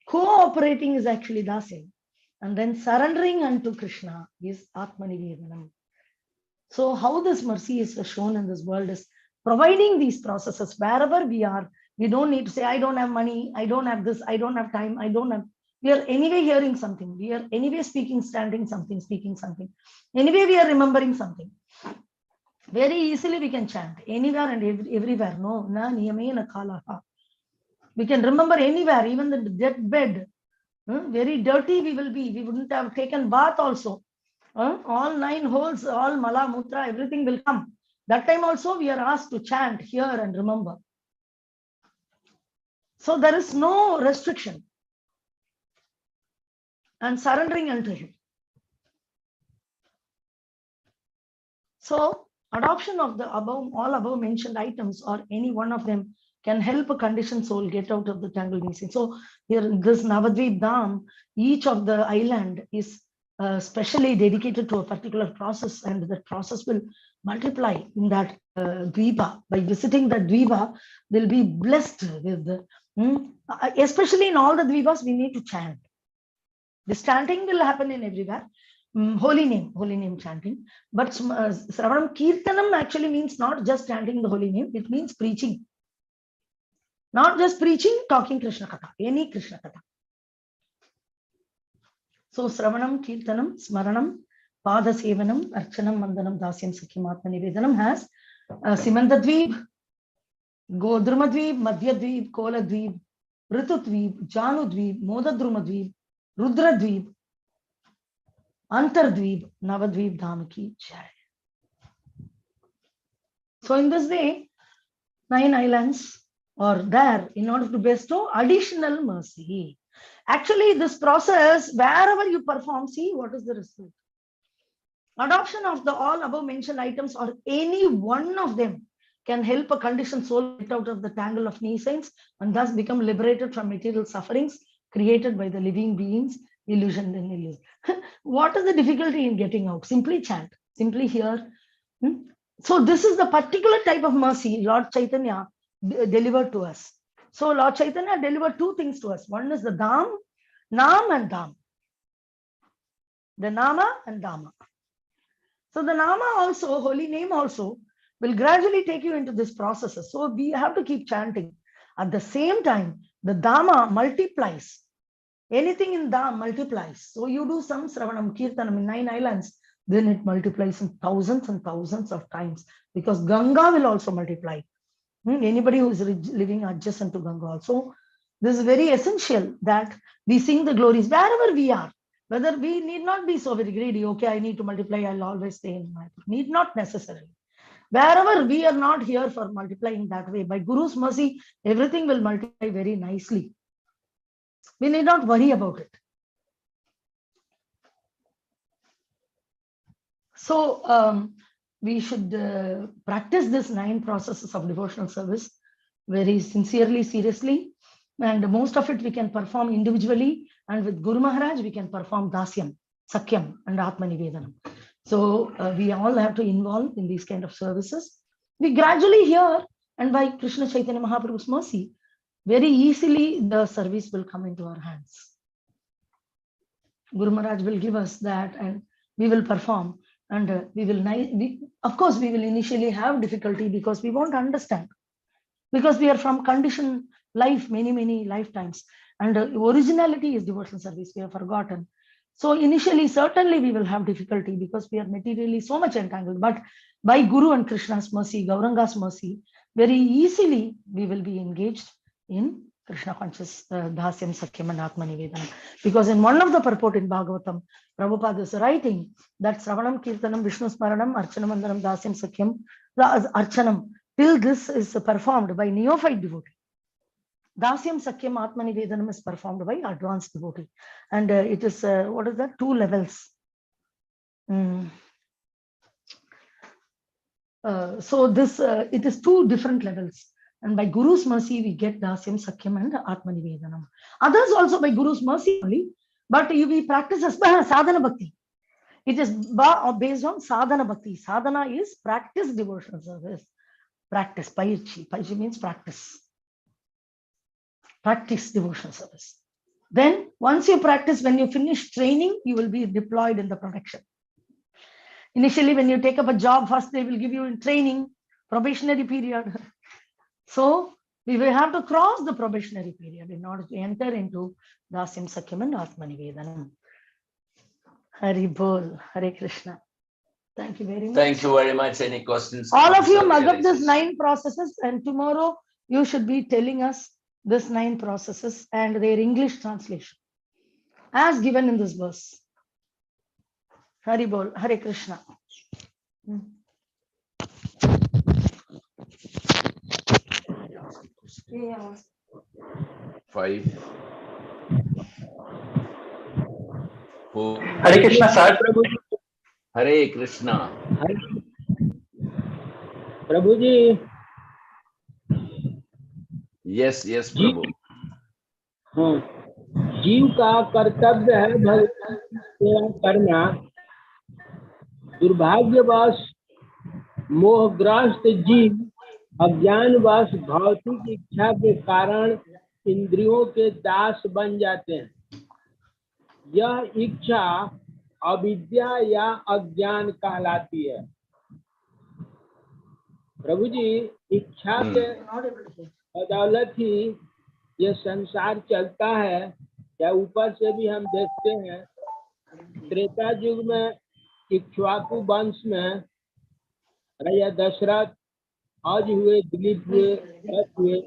Cooperating is actually dasyam. And then surrendering unto Krishna is Atmanivedanam. So how this mercy is shown in this world is providing these processes wherever we are. We don't need to say, I don't have money, I don't have this, I don't have time, I don't have. We are anyway hearing something. We are anyway speaking, standing something, speaking something. Anyway, we are remembering something. Very easily we can chant anywhere and everywhere. No, na niyamena kalaha. We can remember anywhere, even the deathbed. Very dirty we will be. We wouldn't have taken bath also. All 9 holes, all mala, mutra, everything will come. That time also we are asked to chant, hear and remember. So there is no restriction. And surrendering unto him. So Adoption of the all above mentioned items or any one of them can help a conditioned soul get out of the tangled missing. So here in this Navadvip Dham, each of the island is specially dedicated to a particular process, and that process will multiply in that Dvipa. By visiting the Dvipa, they'll be blessed with the, especially in all the Dvipas, we need to chant. This chanting will happen in everywhere. Holy name chanting. But Sravanam Kirtanam actually means not just chanting the holy name, it means preaching. Not just preaching, talking Krishna Katha, any Krishna Katha. So Sravanam, Kirtanam, Smaranam, Pada Sevanam, Archanam, Mandanam, Dasyam, Sakhim, Atma Nivedanam has Simandadvip, Godrumadvip, Madhyadvip, Koladvip, Ritudvip, Janudvip, Modadrumadvip, Rudradvip, Antardvip, Navadvip Dham ki jai. So in this way, 9 islands are there in order to bestow additional mercy. Actually, this process, wherever you perform, see what is the result. Adoption of the all above mentioned items or any one of them can help a conditioned soul get out of the tangle of nescience and thus become liberated from material sufferings created by the living beings, illusion and illusion. What is the difficulty in getting out? Simply chant, simply hear. So this is the particular type of mercy Lord Chaitanya delivered to us. So Lord Chaitanya delivered 2 things to us. One is the Dham, Nam and Dham. The Nama and Dhamma. So the Nama also, holy name also, will gradually take you into this processes. So we have to keep chanting. At the same time, the Dhamma multiplies. Anything in Dham multiplies. So you do some Sravanam Kirtanam in 9 islands, then it multiplies in thousands and thousands of times, because Ganga will also multiply. Anybody who is living adjacent to Ganga also. This is very essential that we sing the glories wherever we are. Whether we need not be so very greedy, okay, I need to multiply, I'll always stay in my, need not necessarily. Wherever we are not here for multiplying that way, by Guru's mercy, everything will multiply very nicely. We need not worry about it. So we should practice this 9 processes of devotional service very sincerely, seriously. And most of it we can perform individually, and with Guru Maharaj we can perform Dasyam, Sakyam and Atma Nivedanam. So we all have to involve in these kind of services. We gradually hear, and by Krishna Chaitanya Mahaprabhu's mercy, very easily the service will come into our hands. Guru Maharaj will give us that and we will perform, and of course we will initially have difficulty because we won't understand, because we are from conditioned life many lifetimes, and originality is devotional service, we have forgotten. So initially certainly we will have difficulty because we are materially so much entangled, but by Guru and Krishna's mercy, Gauranga's mercy, very easily we will be engaged in Krishna conscious Dasyam, Sakyam and Atma Nivedanam. Because in one of the purport in Bhagavatam, Prabhupada is writing that Sravanam, Kirtanam, Vishnu Smaranam, Archanam, Mandanam, Dasyam, Sakyam, the Archanam, till this is performed by neophyte devotee. Dasyam, Sakyam, Atma Nivedanam is performed by advanced devotee. And it is, what is that? 2 levels. So this, it is 2 different levels. And by Guru's mercy, we get Dasyam, Sakyam and Atma Nivedanam. Others also by Guru's mercy only, but we practice as sadhana bhakti. It is based on sadhana bhakti. Sadhana is practice devotional service. Practice, paichi. Paichi means practice. Practice devotional service. Then once you practice, when you finish training, you will be deployed in the production. Initially, when you take up a job, first they will give you in training, probationary period. So we will have to cross the probationary period in order to enter into Dasyam, Sakyam and Atma Nivedanam. Hari Bol, Hare Krishna. Thank you very much. Thank you very much. Any questions? All of you mug up this 9 processes, and tomorrow you should be telling us this 9 processes and their English translation as given in this verse. Hari Bol, Hare Krishna. 5. 4. Hare Krishna, sir. Hare Krishna. Prabhu ji, yes yes जी, प्रभु। हाँ, जीव का कर्तव्य है भगवान की सेवा करना। दुर्भाग्यवश मोहग्रस्त जीव अज्ञानवश भौतिक इच्छा के कारण इंद्रियों के दास बन जाते हैं। यह इच्छा अविद्या या अज्ञान कहलाती है। प्रभु जी, इच्छा के बदौलत ही ये संसार चलता है। या ऊपर से भी हम देखते हैं, त्रेता युग में इक्ष्वाकु वंश में राजा दशरथ आज हुए, दिलीप हुए, दत्त हुए,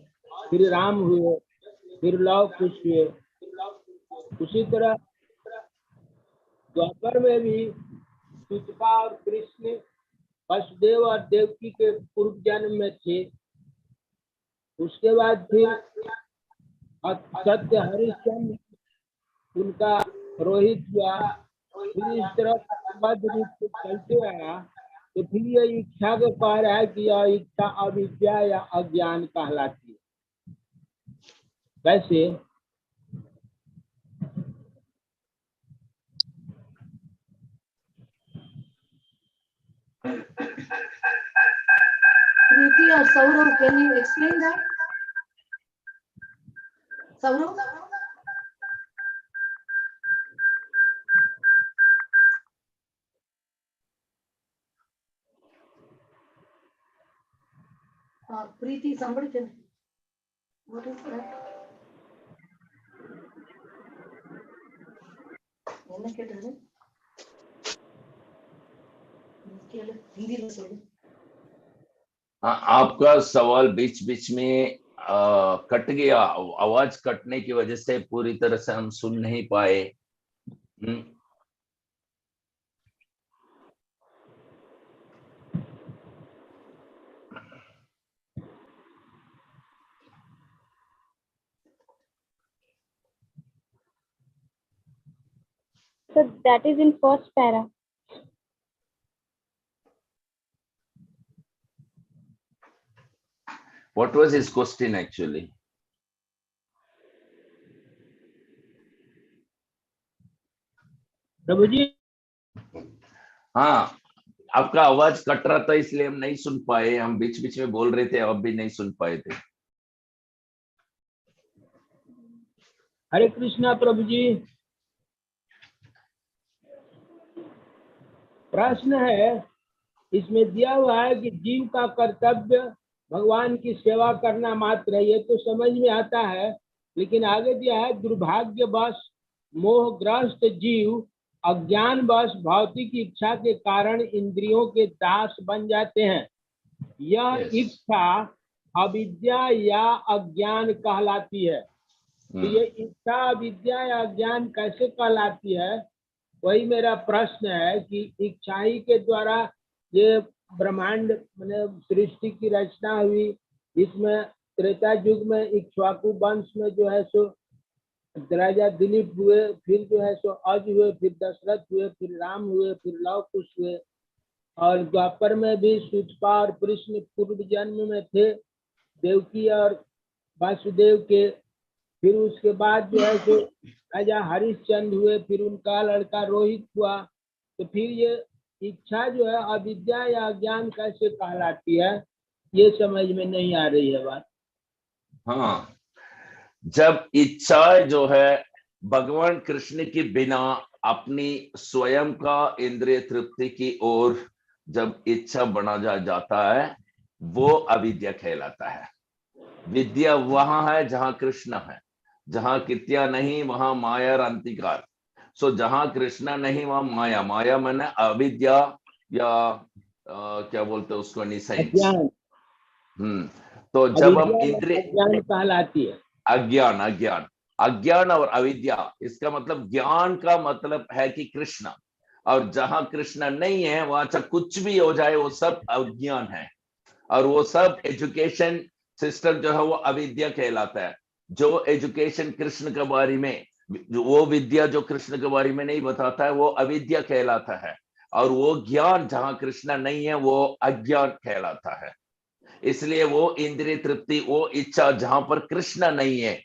फिर राम हुए, फिर लव कुश हुए। उसी तरह द्वापर में भी सुतपा और कृष्ण वसुदेव और देवकी के पूर्व जन्म में थे। उसके बाद फिर सत्य हरिश्चंद्र उनका रोहित हुआ। फिर इस तरह बद्ध रूप से चलते आया, तो फिर ये इच्छा को कह रहा है कि यह इच्छा अविद्या या अज्ञान कहलाती है। कैसे? Preeti or Saurav, can you explain that? Saurav? Preeti, somebody can. What is that? என்ன கேட்டது? கேளு, हिंदी சொல்லு. आपका सवाल बीच बीच में कट गया। आवाज कटने की वजह से पूरी तरह से हम सुन नहीं पाए। So that is in first para. What was his question actually? प्रभु जी, हाँ, आपका आवाज कट रहा था इसलिए हम नहीं सुन पाए। हम बीच बीच में बोल रहे थे, अब भी नहीं सुन पाए थे। हरे कृष्णा प्रभु जी। प्रश्न है, इसमें दिया हुआ है कि जीव का कर्तव्य भगवान की सेवा करना मात्र है। ये तो समझ में आता है, लेकिन आगे दिया है, दुर्भाग्यवश मोहग्रस्त जीव अज्ञानवश भौतिक इच्छा के कारण इंद्रियों के दास बन जाते हैं। यह इच्छा अविद्या या अज्ञान कहलाती है। तो ये इच्छा अविद्या या अज्ञान कैसे कहलाती है, वही मेरा प्रश्न है कि इच्छा ही के द्वारा ये ब्रह्मांड मतलब सृष्टि की रचना हुई। इसमें त्रेता युग में इक्ष्वाकु वंश में जो है सो राजा दिलीप हुए, फिर जो है सो अज हुए, फिर दशरथ हुए, फिर राम हुए, फिर लव कुश हुए। और द्वापर में भी सुतपा और कृष्ण पूर्व जन्म में थे, देवकी और वासुदेव के। फिर उसके बाद जो है सो राजा हरिश्चंद्र हुए, फिर उनका लड़का रोहित हुआ। तो फिर ये इच्छा जो है अविद्या या अज्ञान कैसे कहलाती है, ये समझ में नहीं आ रही है बात। हाँ, जब इच्छा जो है भगवान कृष्ण के बिना अपनी स्वयं का इंद्रिय तृप्ति की ओर जब इच्छा बढ़ा जाता है, वो अविद्या कहलाता है। विद्या वहां है जहां कृष्ण है। जहां कित्या नहीं वहां माया और अंतिकार। सो जहां कृष्ण नहीं वहां माया। माया माने अविद्या या क्या बोलते हैं उसको, निसाइंस। तो जब हम इंद्रिय अज्ञान कहलाती है। अज्ञान अज्ञान अज्ञान और अविद्या, इसका मतलब ज्ञान का मतलब है कि कृष्ण। और जहां कृष्ण नहीं है वहां चाहे कुछ भी हो जाए वो सब अज्ञान है। और वो सब एजुकेशन सिस्टम जो है वो अविद्या कहलाता है। जो एजुकेशन कृष्ण के बारे में, वो विद्या जो कृष्ण के बारे में नहीं बताता है, वो अविद्या कहलाता है। और वो ज्ञान जहां कृष्ण नहीं है वो अज्ञान कहलाता है। इसलिए वो इंद्रिय तृप्ति, वो इच्छा जहां पर कृष्ण नहीं है,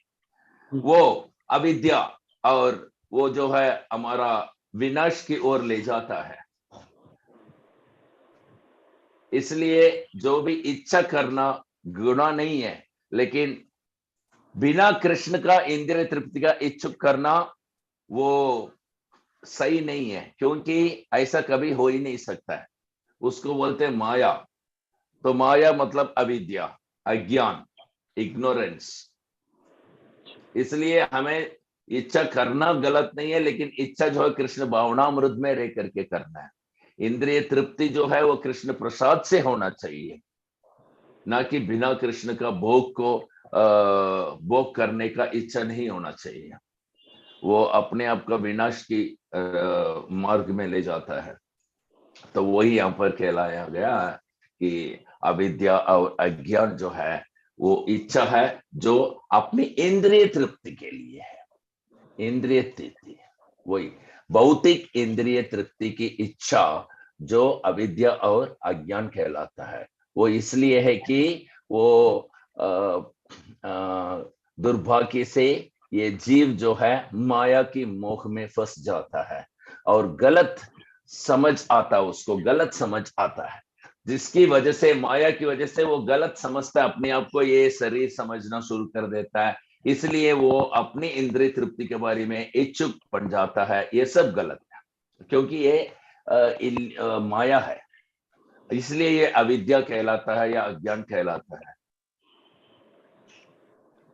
वो अविद्या और वो जो है हमारा विनाश की ओर ले जाता है। इसलिए जो भी इच्छा करना गुनाह नहीं है, लेकिन बिना कृष्ण का इंद्रिय तृप्ति का इच्छुक करना वो सही नहीं है, क्योंकि ऐसा कभी हो ही नहीं सकता है। उसको बोलते हैं माया। तो माया मतलब अविद्या, अज्ञान, इग्नोरेंस। इसलिए हमें इच्छा करना गलत नहीं है, लेकिन इच्छा जो है कृष्ण भावनामृत में रह करके करना है। इंद्रिय तृप्ति जो है वो कृष्ण प्रसाद से होना चाहिए, ना कि बिना कृष्ण का भोग को भोग करने का इच्छा नहीं होना चाहिए। वो अपने आप का विनाश की मार्ग में ले जाता है। तो वही यहाँ पर कहलाया गया कि अविद्या और अज्ञान जो है वो इच्छा है जो अपनी इंद्रिय तृप्ति के लिए है। इंद्रिय तृप्ति, वही भौतिक इंद्रिय तृप्ति की इच्छा जो अविद्या और अज्ञान कहलाता है। वो इसलिए है कि वो दुर्भाग्य से ये जीव जो है माया की मोह में फंस जाता है और गलत समझ आता है, उसको गलत समझ आता है, जिसकी वजह से, माया की वजह से वो गलत समझता है अपने आप को, ये शरीर समझना शुरू कर देता है। इसलिए वो अपनी इंद्रिय तृप्ति के बारे में इच्छुक बन जाता है। ये सब गलत है, क्योंकि ये माया है। इसलिए ये अविद्या कहलाता है या अज्ञान कहलाता है।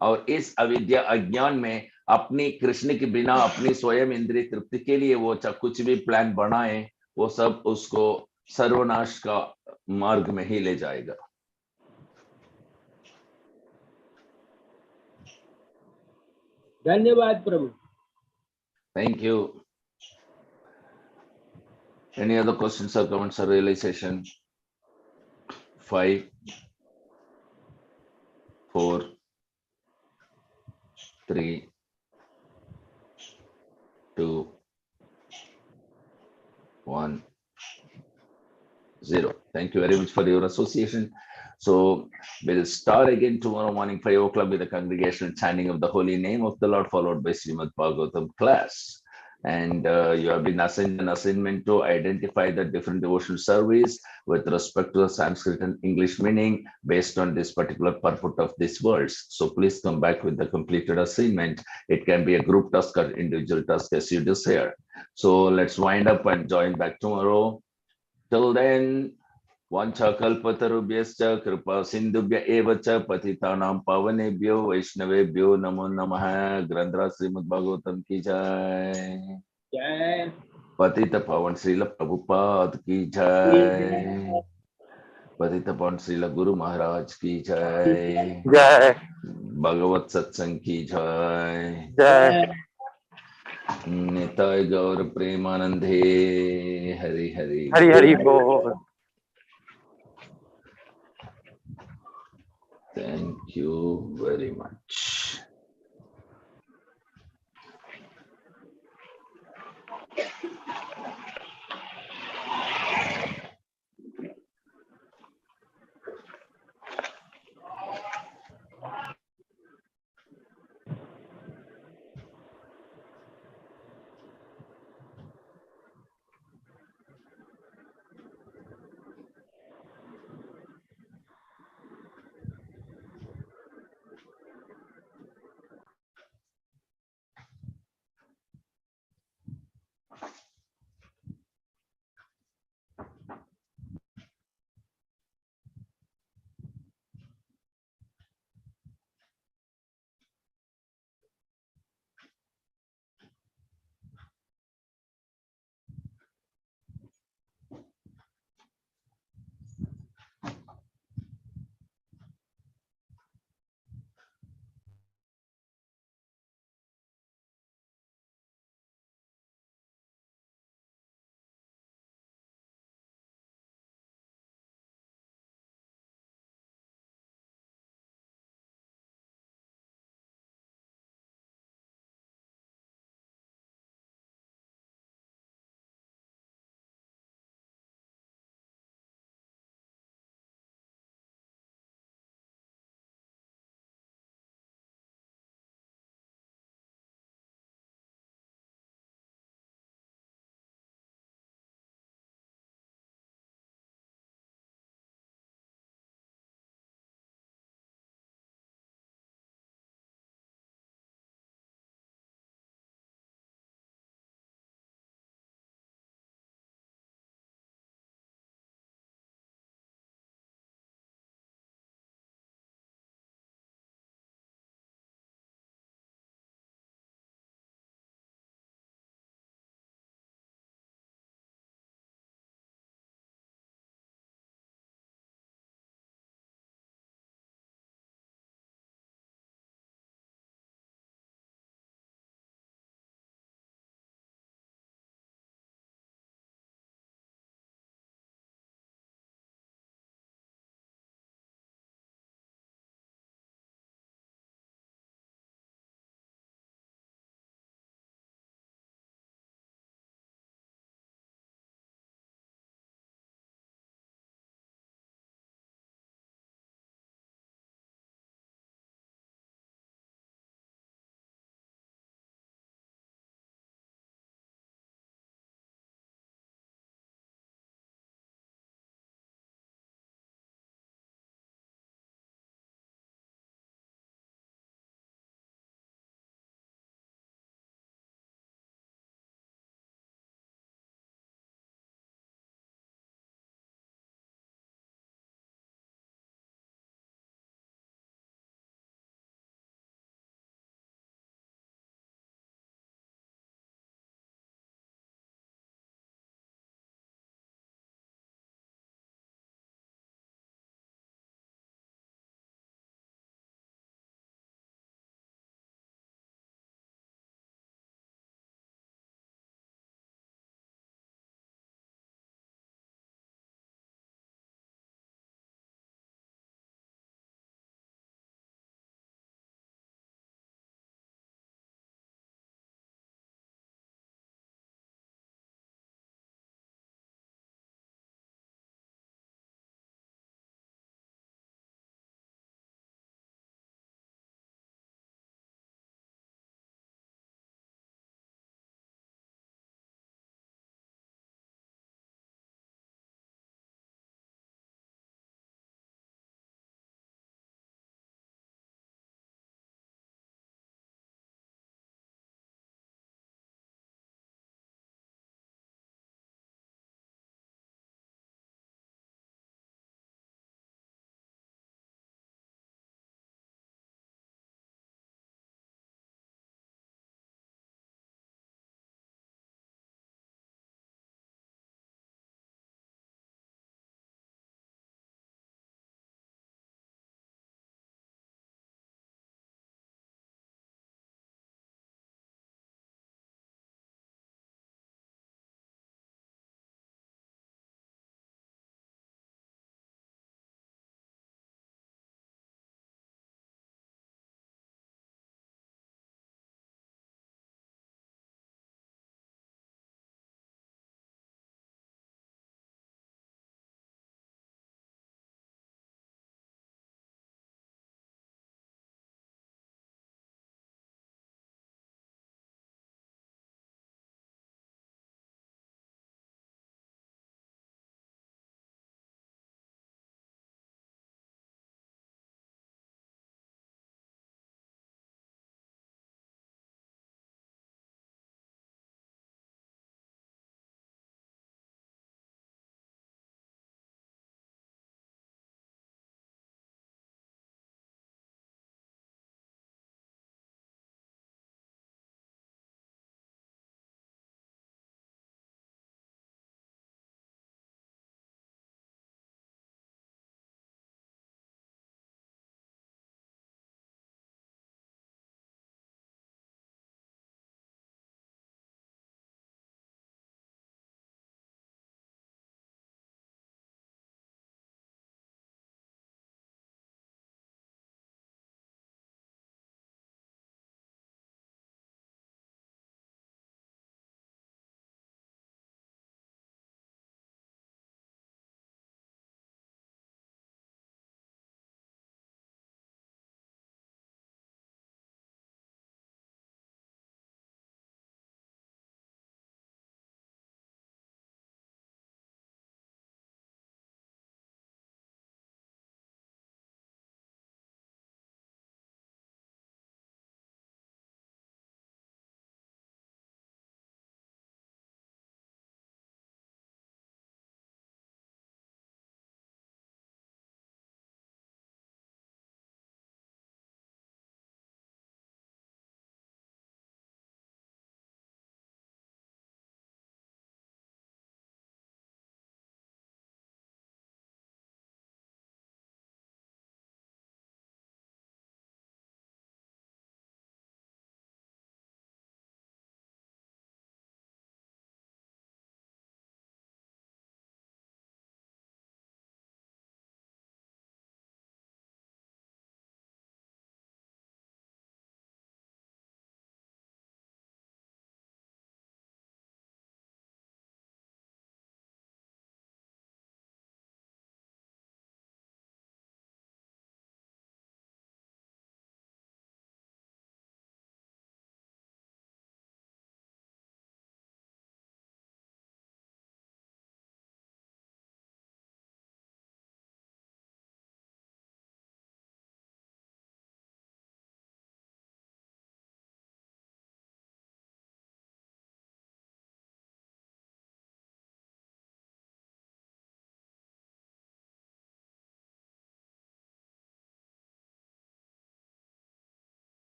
और इस अविद्या अज्ञान में अपनी कृष्ण के बिना अपनी स्वयं इंद्रिय तृप्ति के लिए वो कुछ भी प्लान बनाए, वो सब उसको सर्वनाश का मार्ग में ही ले जाएगा। धन्यवाद प्रभु। Thank you. Any other questions or comments or realization? 5, 4, 3, 2, 1, 0. Thank you very much for your association. So we'll start again tomorrow morning, 5 o'clock, with the congregational chanting of the holy name of the Lord, followed by Srimad Bhagavatam class. And you have been assigned an assignment to identify the different devotional surveys with respect to the Sanskrit and English meaning based on this particular purport of these words. So please come back with the completed assignment. It can be a group task or individual task as you desire. So let's wind up and join back tomorrow. Till then, वाञ्छाकल्पतरुभ्यश्च कृपा सिन्धुभ्य एव च पतितानां पावनेभ्यो वैष्णवेभ्यो नमो नमः। ग्रंथराज श्रीमद् भागवतम की जय। जय। पतित पावन श्रील प्रभुपाद की जय। पतित पावन श्रील गुरु महाराज की जय। जय भगवत सत्संग की जय। जय। निताय गौर प्रेमानंदे। हरि हरि हरि हरि बोल। Thank you very much.